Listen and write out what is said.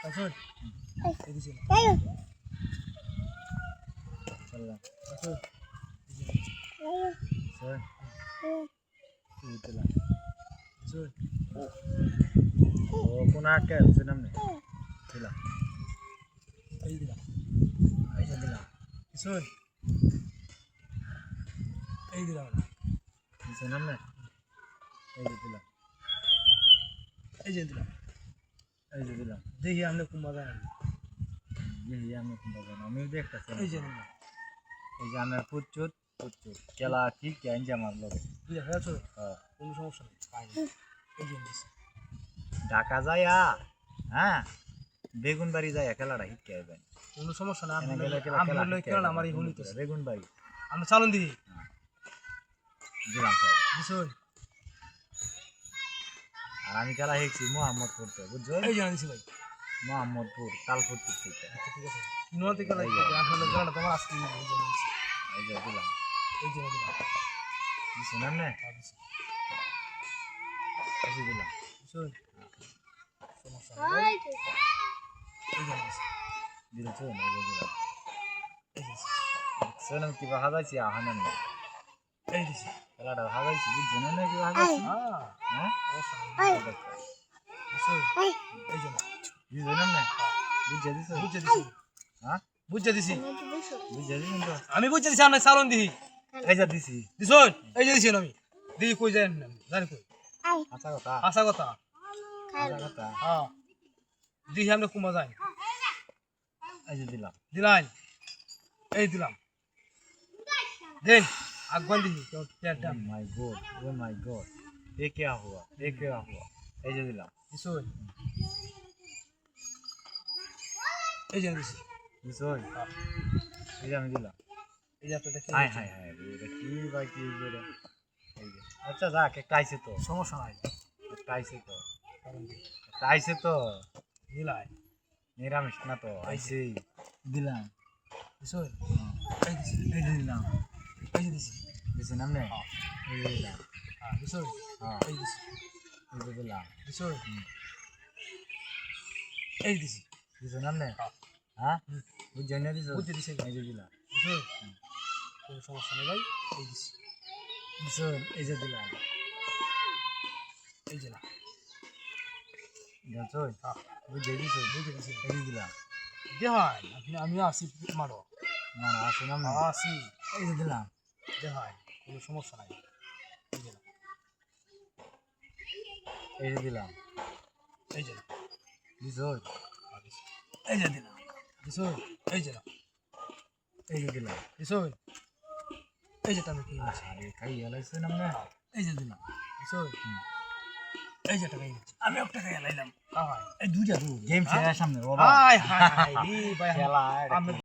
আসুন এদিকে চললাম আসুন স্যার দিলাম আসুন ও কোন আটকে আছে নামনে দিলাম এই দিলাম এই যে দিলাম আসুন এই দিলাম দিছে নামনে এই যে দিলাম এই যে দিলাম এই যে দিলাম দেখি আমরা কোন মজা এই আমি কোনটা জানি আমি দেখতেছি এই যে দিলাম এই যে আমার পুচ্চুত খেলা কি কেন যে আমার লোক বুঝা গেছো হ্যাঁ কোনো সমস্যা নেই পাই এই যে দিছি ঢাকা যাইয়া হ্যাঁ বেগুন বাড়ি যাইয়া খেলাটা হিটকে আইবেন কোনো সমস্যা না এনে গেলে আমরা লই খেলা আমারই হুনিতে বেগুন বাড়ি আমরা চালন দিই দিলাম স্যার দিছুন আর আমি খেলা হেঁকছি মোহাম্মদপুর তো বুঝছো এই যে দিছি ভাই মোহাম্মদপুর তালপুর থেকে আচ্ছা ঠিক আছে নতে খেলা আসলে খেলাটা তোমার আজকে এই যে দিছি এই যে দিলাম এই যে দিলাম দিছি না নে দিছি এই যে দিলাম দিছুন সমস্যা নেই এই যে দিছি দিলছো এই যে দিলাম এই দিছি সোনাম কি ভাগাইছি আহানন এই দিছি খেলাটা ভাগাইছি বুঝছো না কি ভাগাইছি হ্যাঁ দিছুন এই যে বুঝছো না না বুঝে দিছো বুঝে দিছি হ্যাঁ বুঝে দিছি বুঝে দিছেন তো আমি বুঝে দিছি আমরা চালন দিই এই যে দিছি দিছুন এই যে দিছি আমি দিই কই যায় না জানি কই আচ্ছা কথা আশা কথা আচ্ছা কথা হ্যাঁ দিই আমরা কুমা যাই এই যে দিলাম দিলাই এই দিলাম দেন আগবান দিই তো Oh my god, oh my god, ये क्या हुआ এই যে দিলাম দিছুন এই যে দিছি দিছই এই যে আমি দিলাম এই যে তো দেখি হাই হাই হাই এটা কি ভাই কি করে এই যে আচ্ছা যাক একটা আইছে তো সমস্যা নাই একটা আইছে তো চালন দিই একটা আইছে তো দিলাই নিরামিষ না তো আইছে দিলাম দিছুন এই দিছি এই যে দিলাম এই যে দিছি দিছে নামনে এই যে দিলাম হ্যাঁ দিছুন হ্যাঁ এই দিছি এই যে দিলাম দিছুন এই দিছি দিছে নামনে হ্যাঁ হ্যাঁ বুঝছেন না দিছো বুঝে দিছি এই যে দিলাম দিছুন কোনো সমস্যা নেই ভাই এই দিছি দিছো এই যে দিলাম এই যে না দিছই হ্যাঁ বুঝে দিছো বুঝে দিছি এই যে দিলাম দেহাই আপনি আমি আসি মারো না না আসে নামনে আসি এই যে দিলাম দেহাই কোনো সমস্যা নাই এই যে না এই যে দিলাম এই যে না দিছই হ্যাঁ, দিছি। এই যে দিলাম দিছুন এই যে না এই যে দিলাম দিছুন এই যে টাকা কি আছে আরে খাই এলাইছে নামনে এই যে দিলাম দিছুন এই যে টাকা আছে আমি একটা খাই এলাইলাম হ্যাঁ এই দুইটা তো গেম শেষ সামনে বাবা হাই হাই হাই রে ভাই খেলা আমি